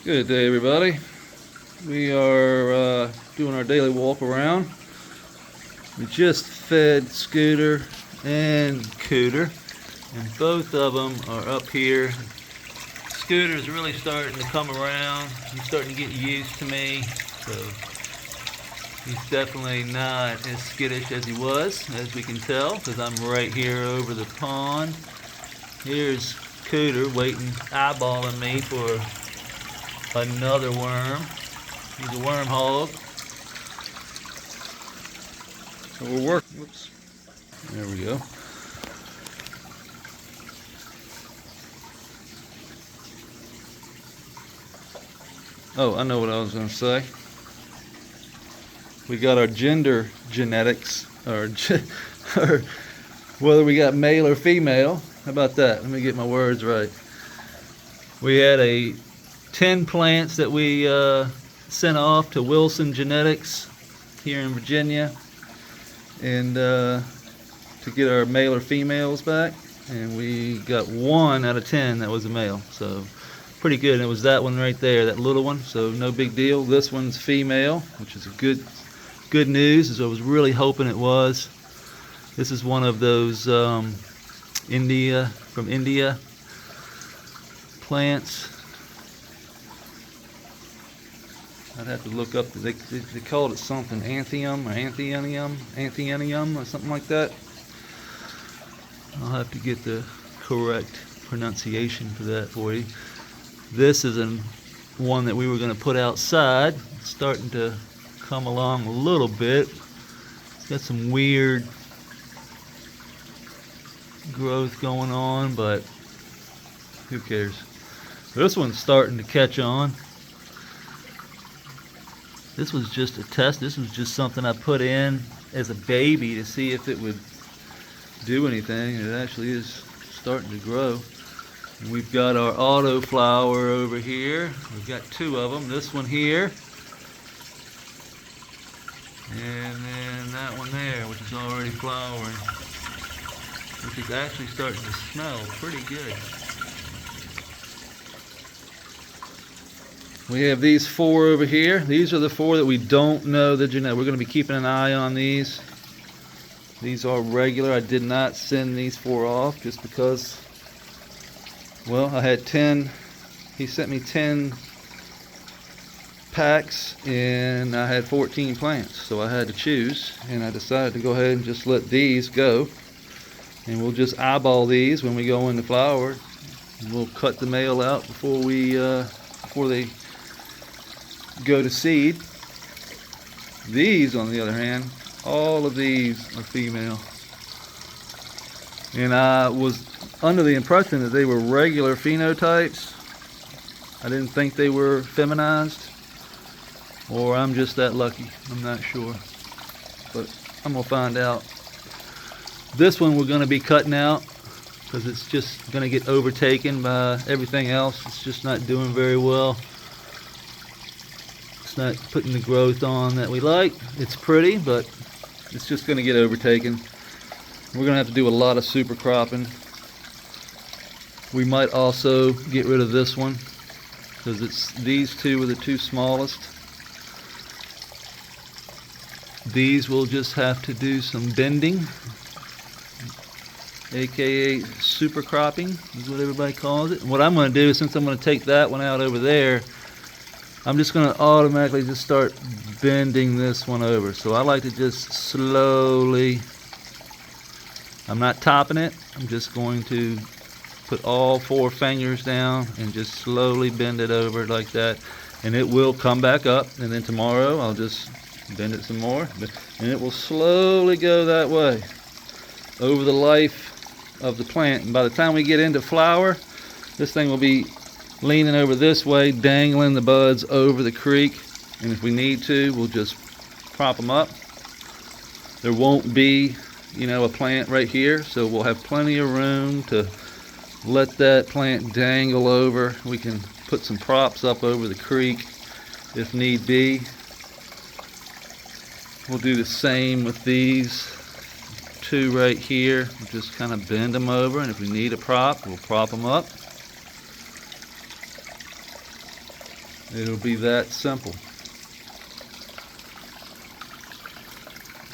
Good day, everybody. We are doing our daily walk around. We just fed Scooter and Cooter, and both of them are up here. Scooter's really starting to come around. He's starting to get used to me, so he's definitely not as skittish as he was, as we can tell, because I'm right here over the pond. Here's Cooter waiting, eyeballing me for another worm. He's a worm hog. So we're working. Whoops. There we go. Oh, I know what I was going to say. We got our gender genetics, or whether we got male or female. How about that? Let me get my words right. We had 10 plants that we sent off to Wilson Genetics here in Virginia, and to get our male or females back, and we got 1 out of 10 that was a male, so pretty good. And it was that one right there, that little one, so no big deal. This one's female, which is a good news, as I was really hoping it was. This is one of those from India plants. I'd have to look up, they called it something, anthium or something like that. I'll have to get the correct pronunciation for that for you. This is one that we were going to put outside. It's starting to come along a little bit. It's got some weird growth going on, but who cares? This one's starting to catch on. This was just a test. This was just something I put in as a baby to see if it would do anything. It actually is starting to grow. And we've got our autoflower over here. We've got 2 of them. This one here, and then that one there, which is already flowering, which is actually starting to smell pretty good. We have these 4 over here. These are the 4 that we don't know the genetic. We're going to be keeping an eye on these. These are regular. I did not send these 4 off just because, well, I had 10. He sent me 10 packs and I had 14 plants, so I had to choose, and I decided to go ahead and just let these go, and we'll just eyeball these when we go into flower. We'll cut the male out before they go to seed. These, on the other hand, all of these are female, and I was under the impression that they were regular phenotypes. I didn't think they were feminized, or I'm just that lucky. I'm not sure, but I'm gonna find out. This one we're gonna be cutting out because it's just gonna get overtaken by everything else. It's just not doing very well. It's not putting the growth on that we like. It's pretty, but it's just going to get overtaken. We're going to have to do a lot of super cropping. We might also get rid of this one because these 2 are the 2 smallest. These will just have to do some bending, aka super cropping is what everybody calls it. And what I'm going to do, since I'm going to take that one out over there, I'm just going to automatically just start bending this one over. So I like to just slowly, I'm not topping it, I'm just going to put all 4 fingers down and just slowly bend it over like that, and it will come back up. And then tomorrow I'll just bend it some more, and it will slowly go that way over the life of the plant. And by the time we get into flower, this thing will be leaning over this way, dangling the buds over the creek, and if we need to, we'll just prop them up. There won't be, a plant right here, so we'll have plenty of room to let that plant dangle over. We can put some props up over the creek if need be. We'll do the same with these 2 right here. We'll just kind of bend them over, and if we need a prop, we'll prop them up. It'll be that simple.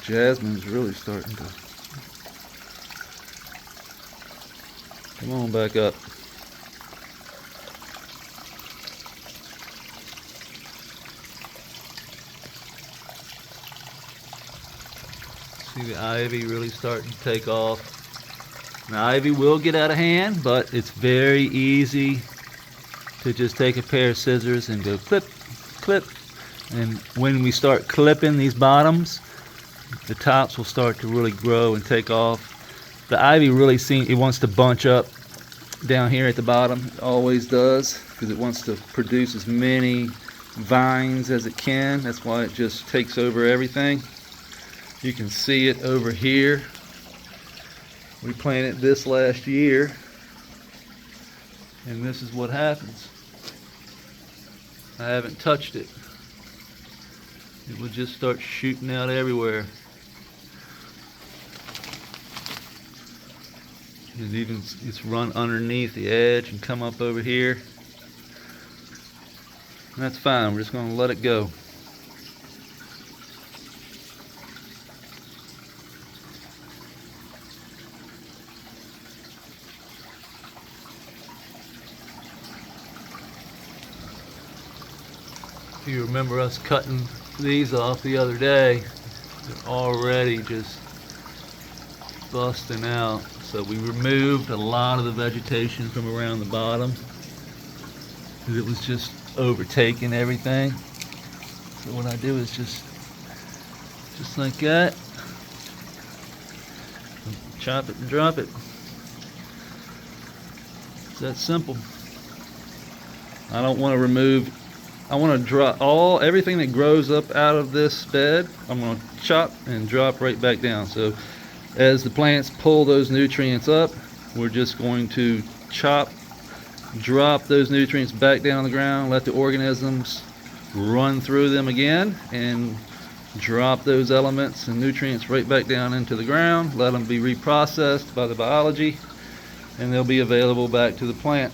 Jasmine's really starting to come on back up. See the ivy really starting to take off. Now, ivy will get out of hand, but it's very easy to just take a pair of scissors and go clip, clip. And when we start clipping these bottoms, the tops will start to really grow and take off. The ivy really it wants to bunch up down here at the bottom. It always does, because it wants to produce as many vines as it can. That's why it just takes over everything. You can see it over here. We planted this last year, and this is what happens. I haven't touched it. It will just start shooting out everywhere. It's run underneath the edge and come up over here. And that's fine. We're just going to let it go. If you remember us cutting these off the other day, they're already just busting out. So we removed a lot of the vegetation from around the bottom because it was just overtaking everything. So what I do is just like that, chop it and drop it. It's that simple. I don't want to remove. I want to drop everything that grows up out of this bed. I'm going to chop and drop right back down. So as the plants pull those nutrients up, we're just going to chop, drop those nutrients back down on the ground, let the organisms run through them again, and drop those elements and nutrients right back down into the ground, let them be reprocessed by the biology, and they'll be available back to the plant.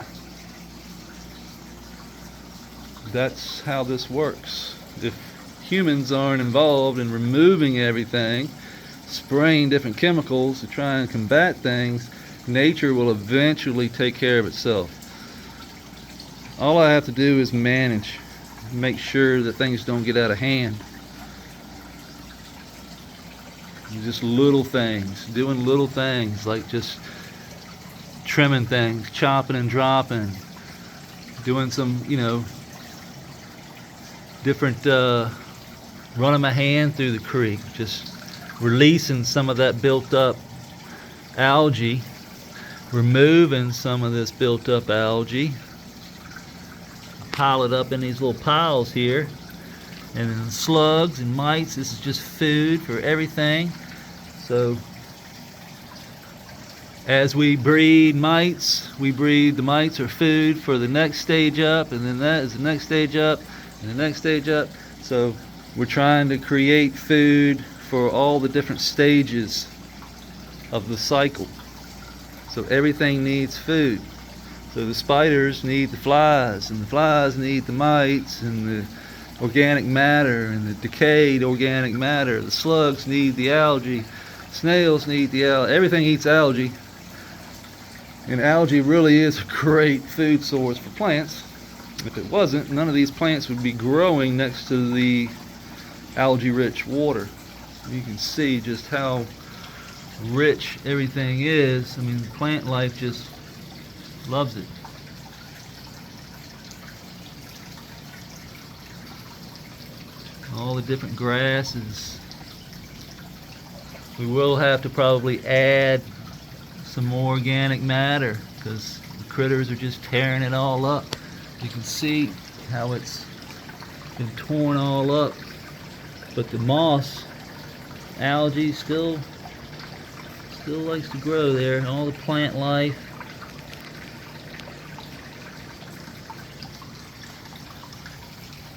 That's how this works. If humans aren't involved in removing everything, spraying different chemicals to try and combat things, nature will eventually take care of itself. All I have to do is manage, make sure that things don't get out of hand. Just little things, doing little things like just trimming things, chopping and dropping, doing some, different running my hand through the creek, just releasing some of that built up algae, removing some of this built up algae, pile it up in these little piles here, and then slugs and mites. This is just food for everything. So as we breed mites, the mites are food for the next stage up, and then that is the next stage up, and the next stage up. So we're trying to create food for all the different stages of the cycle. So everything needs food. So the spiders need the flies, and the flies need the mites, and the organic matter, and the decayed organic matter. The slugs need the algae. Snails need the algae. Everything eats algae. And algae really is a great food source for plants. If it wasn't, none of these plants would be growing next to the algae-rich water. You can see just how rich everything is. I mean, plant life just loves it. All the different grasses. We will have to probably add some more organic matter because the critters are just tearing it all up. You can see how it's been torn all up, but the moss, algae still likes to grow there, and all the plant life.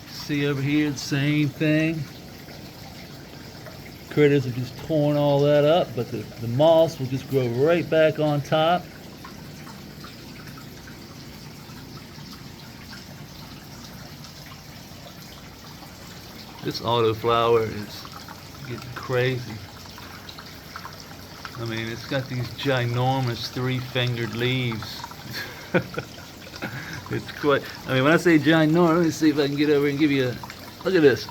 See over here the same thing. Critters have just torn all that up, but the moss will just grow right back on top. This autoflower is getting crazy. I mean, it's got these ginormous three-fingered leaves. It's quite, I mean, when I say ginormous, let me see if I can get over and give you a, look at this.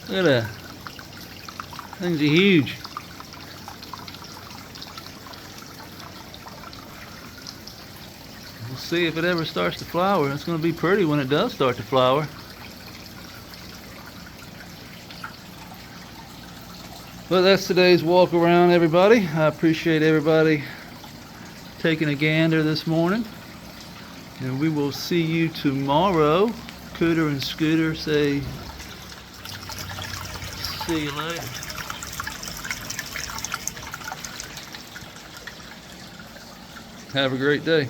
Look at that. Things are huge. We'll see if it ever starts to flower. It's going to be pretty when it does start to flower. Well, that's today's walk around, everybody. I appreciate everybody taking a gander this morning. And we will see you tomorrow. Cooter and Scooter say, see you later. Have a great day.